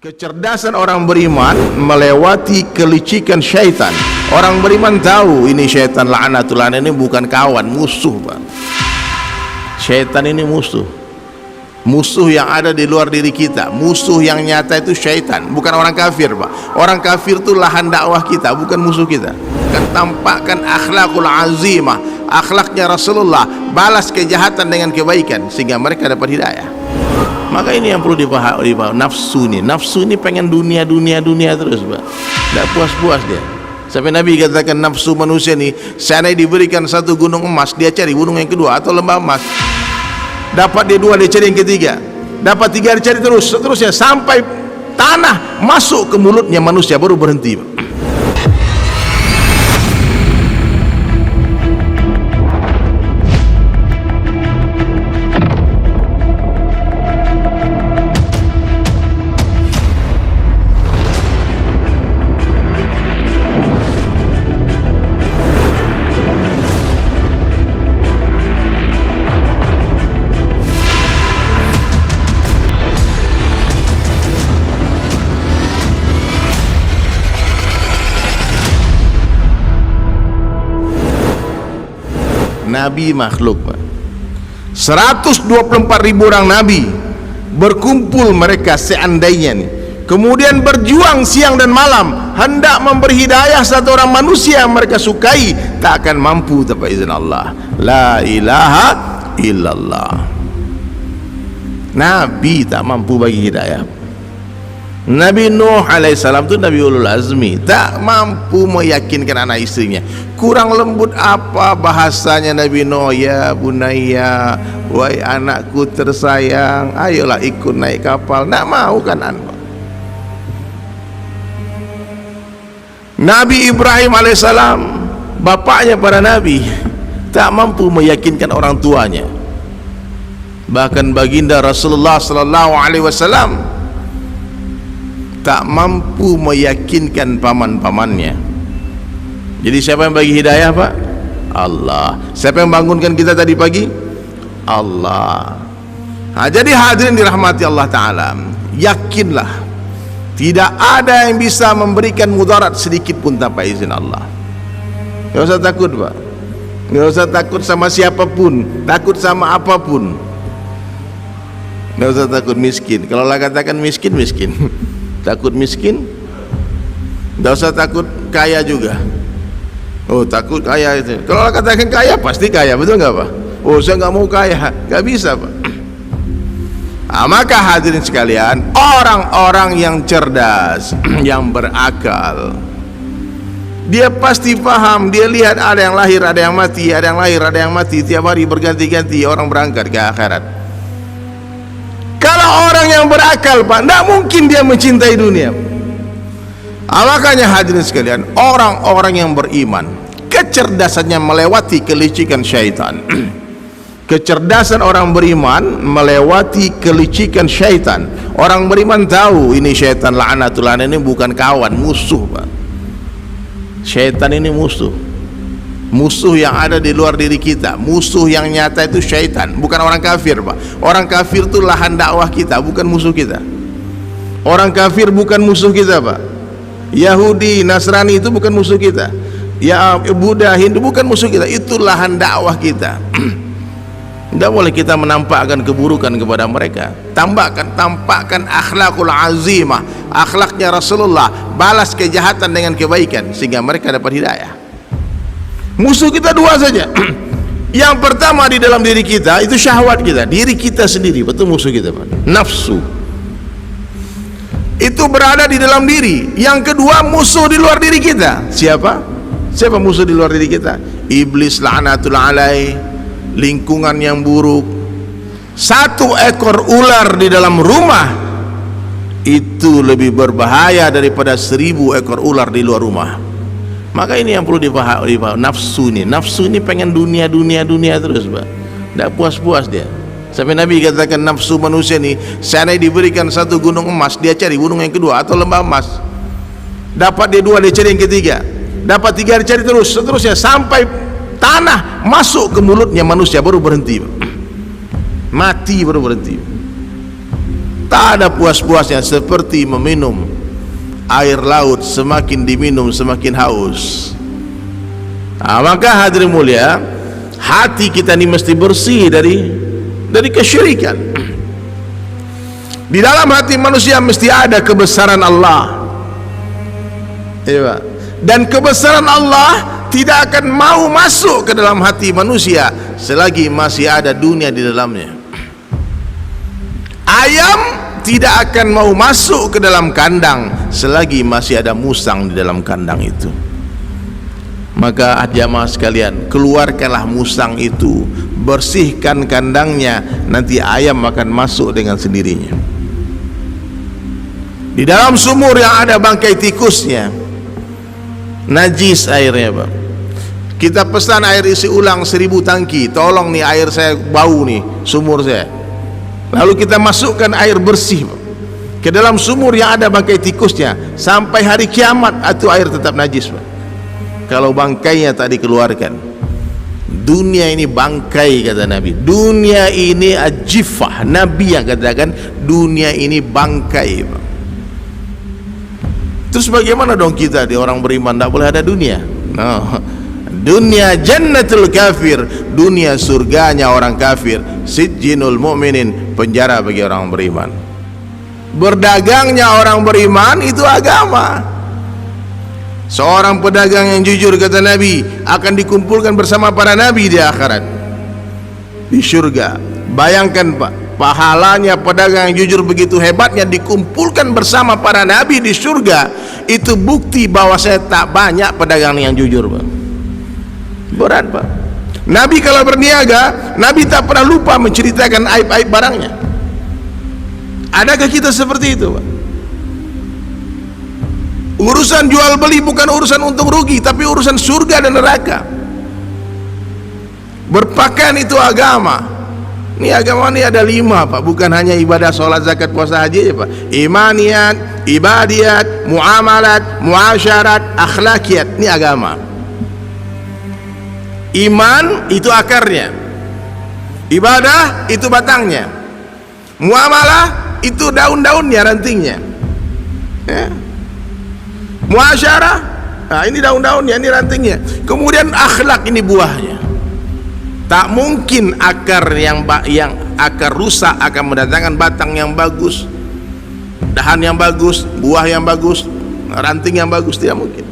Kecerdasan orang beriman melewati kelicikan syaitan. Orang beriman tahu ini syaitan la'natullah, ini bukan kawan, musuh, Pak. Syaitan ini musuh. Musuh yang ada di luar diri kita. Musuh yang nyata itu syaitan, bukan orang kafir, Pak. Orang kafir itu lahan dakwah kita, bukan musuh kita. Kan tampakkan akhlakul azimah, akhlaknya Rasulullah, balas kejahatan dengan kebaikan sehingga mereka dapat hidayah. Maka ini yang perlu dipahami. Nafsu ini pengen dunia terus, Pak. Tidak puas-puas dia. Sampai Nabi katakan nafsu manusia ini, seandainya diberikan satu gunung emas, dia cari gunung yang kedua atau lembah emas. Dapat dia dua, dia cari yang ketiga. Dapat tiga, dia cari seterusnya sampai tanah masuk ke mulutnya manusia baru berhenti, Pak. Nabi makhluk, Pak. 124.000 orang Nabi berkumpul mereka seandainya nih, kemudian berjuang siang dan malam hendak memberi hidayah satu orang manusia yang mereka sukai, tak akan mampu tanpa izin Allah. La ilaha illallah. Nabi tak mampu bagi hidayah. Nabi Nuh alaihissalam itu Nabi Ulul Azmi, tak mampu meyakinkan anak istrinya. Kurang lembut apa bahasanya Nabi Nuh? Ya bunayya, wahai anakku tersayang, ayolah ikut naik kapal. Nak mau kan anda? Nabi Ibrahim alaihissalam, bapaknya para nabi, tak mampu meyakinkan orang tuanya. Bahkan baginda Rasulullah sallallahu alaihi wasallam tak mampu meyakinkan paman-pamannya. Jadi siapa yang bagi hidayah, Pak? Allah. Siapa yang bangunkan kita tadi pagi? Allah. Jadi hadirin dirahmati Allah Ta'ala, yakinlah tidak ada yang bisa memberikan mudarat sedikit pun tanpa izin Allah. Gak usah takut, Pak. Gak usah takut sama siapapun, takut sama apapun. Gak usah takut miskin. Kalau Allah katakan miskin, miskin. Takut miskin, tidak usah takut kaya juga. Oh, takut kaya itu. Kalau Allah katakan kaya, pasti kaya, betul nggak, Pak? Oh, saya nggak mau kaya, nggak bisa, Pak. Maka hadirin sekalian, orang-orang yang cerdas, yang berakal, dia pasti paham. Dia lihat ada yang lahir, ada yang mati, ada yang lahir, ada yang mati. Tiap hari berganti-ganti orang berangkat ke akhirat. Kalau orang yang berakal, Pak, tidak mungkin dia mencintai dunia. Makanya hadirin sekalian, orang-orang yang beriman, kecerdasannya melewati kelicikan syaitan. Kecerdasan orang beriman melewati kelicikan syaitan. Orang beriman tahu ini syaitan la'natullah, ini bukan kawan, musuh, Pak. Syaitan ini musuh. Musuh yang ada di luar diri kita. Musuh yang nyata itu syaitan, bukan orang kafir, Pak. Orang kafir itu lahan dakwah kita, bukan musuh kita. Orang kafir bukan musuh kita, Pak. Yahudi, Nasrani itu bukan musuh kita. Ya, Buddha, Hindu bukan musuh kita. Itu lahan dakwah kita. Tidak boleh kita menampakkan keburukan kepada mereka. Tampakkan akhlakul azimah, akhlaknya Rasulullah, balas kejahatan dengan kebaikan sehingga mereka dapat hidayah. Musuh kita dua saja. Yang pertama di dalam diri kita itu syahwat kita, diri kita sendiri, betul musuh kita, Pak. Nafsu itu berada di dalam diri. Yang kedua musuh di luar diri kita. Siapa musuh di luar diri kita? Iblis la'natullah alaih, lingkungan yang buruk. Satu ekor ular di dalam rumah itu lebih berbahaya daripada 1000 ekor ular di luar rumah. Maka ini yang perlu dipahami. Nafsu ini pengen dunia terus, Pak. Tidak puas-puas dia. Sampai Nabi katakan nafsu manusia ini, seandainya diberikan satu gunung emas, dia cari gunung yang kedua atau lembah emas. Dapat dia dua, dia cari yang ketiga. Dapat tiga, dia cari seterusnya sampai tanah masuk ke mulutnya manusia baru berhenti, Pak. Mati baru berhenti. tak ada puas-puasnya seperti meminum air laut, semakin diminum semakin haus. Maka hadirin mulia, hati kita ini mesti bersih dari kesyirikan. Di dalam hati manusia mesti ada kebesaran Allah. Iya. Dan kebesaran Allah tidak akan mau masuk ke dalam hati manusia selagi masih ada dunia di dalamnya. Ayam tidak akan mau masuk ke dalam kandang selagi masih ada musang di dalam kandang itu. Maka jamaah sekalian, keluarkanlah musang itu, bersihkan kandangnya, nanti ayam akan masuk dengan sendirinya. Di dalam sumur yang ada bangkai tikusnya, najis airnya, Pak. Kita pesan air isi ulang 1000 tangki, tolong nih air saya bau nih, sumur saya. Lalu kita masukkan air bersih, Pak, ke dalam sumur yang ada bangkai tikusnya, sampai hari kiamat itu air tetap najis, Pak, kalau bangkainya tak dikeluarkan. Dunia ini bangkai, kata Nabi. Dunia ini ajifah. Nabi yang katakan dunia ini bangkai, Pak. Terus bagaimana dong kita di orang beriman tak boleh ada dunia? Dunia jannatul kafir, dunia surganya orang kafir, sijjinul mu'minin, penjara bagi orang beriman. Berdagangnya orang beriman itu agama. Seorang pedagang yang jujur, kata Nabi, akan dikumpulkan bersama para nabi di akhirat, di surga. Bayangkan, Pak, pahalanya pedagang yang jujur begitu hebatnya, dikumpulkan bersama para nabi di surga. Itu bukti bahwa saya tak banyak pedagang yang jujur, Pak. Berat, Pak. Nabi kalau berniaga, Nabi tak pernah lupa menceritakan aib-aib barangnya. Adakah kita seperti itu, Pak? Urusan jual beli bukan urusan untung rugi, tapi urusan surga dan neraka. Berpakaian itu agama. Ini agama ini ada 5, Pak, bukan hanya ibadah sholat zakat puasa haji, Pak. Imaniyat, ibadiyat, muamalat, muasyarat, akhlakiyat. Ini agama. Iman itu akarnya, ibadah itu batangnya, muamalah itu daun-daunnya, rantingnya, ya. Muasyarah, nah ini daun-daunnya, ini rantingnya. Kemudian akhlak, ini buahnya. Tak mungkin akar yang akar rusak akan mendatangkan batang yang bagus, dahan yang bagus, buah yang bagus, ranting yang bagus. Tidak mungkin.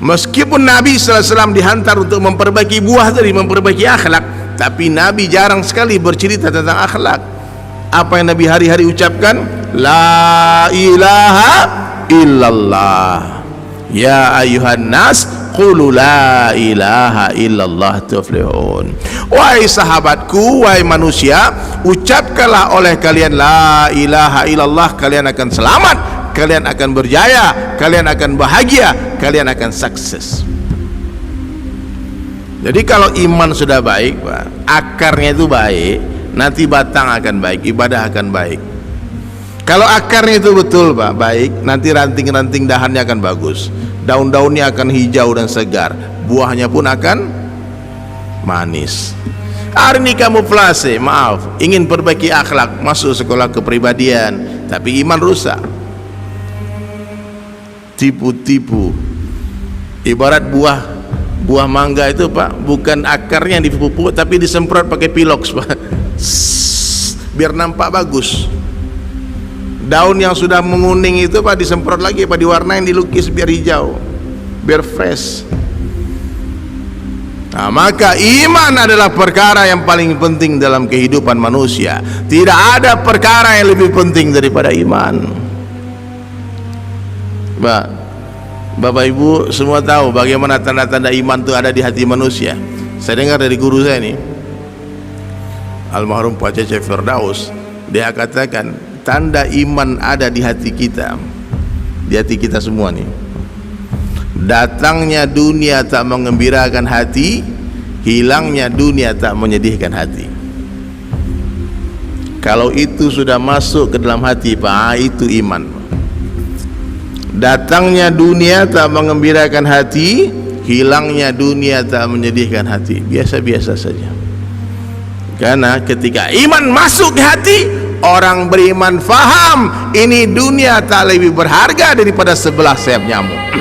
Meskipun Nabi SAW dihantar untuk memperbaiki buah tadi, memperbaiki akhlak, tapi Nabi jarang sekali bercerita tentang akhlak. Apa yang Nabi hari-hari ucapkan? La ilaha illallah, ya ayuhan nas qulu la ilaha illallah tuflihun. Wahai sahabatku, wahai manusia, ucapkanlah oleh kalian la ilaha illallah, kalian akan selamat, kalian akan berjaya, kalian akan bahagia, kalian akan sukses. Jadi kalau iman sudah baik, Pak, akarnya itu baik, nanti batang akan baik, ibadah akan baik. Kalau akarnya itu betul, Pak, baik, nanti ranting-ranting dahannya akan bagus, daun-daunnya akan hijau dan segar, buahnya pun akan manis. Hari ini kamu flase, maaf, ingin perbaiki akhlak, masuk sekolah kepribadian, tapi iman rusak, tipu-tipu. Ibarat buah mangga itu, Pak, bukan akarnya yang dipupuk, tapi disemprot pakai piloks, Pak, biar nampak bagus. Daun yang sudah menguning itu, Pak, disemprot lagi, Pak, diwarnain, dilukis biar hijau, biar fresh. Nah, maka iman adalah perkara yang paling penting dalam kehidupan manusia. Tidak ada perkara yang lebih penting daripada iman. Bapak Ibu semua tahu bagaimana tanda-tanda iman itu ada di hati manusia. Saya dengar dari guru saya ini, almarhum Pak Cecep Firdaus, dia katakan tanda iman ada di hati kita, di hati kita semua nih. Datangnya dunia tak mengembirakan hati, hilangnya dunia tak menyedihkan hati. Kalau itu sudah masuk ke dalam hati, Pak, itu iman. Datangnya dunia tak mengembirakan hati, hilangnya dunia tak menyedihkan hati. Biasa-biasa saja. Karena ketika iman masuk ke hati, Orang beriman faham ini dunia tak lebih berharga daripada sebelah sayap nyamuk.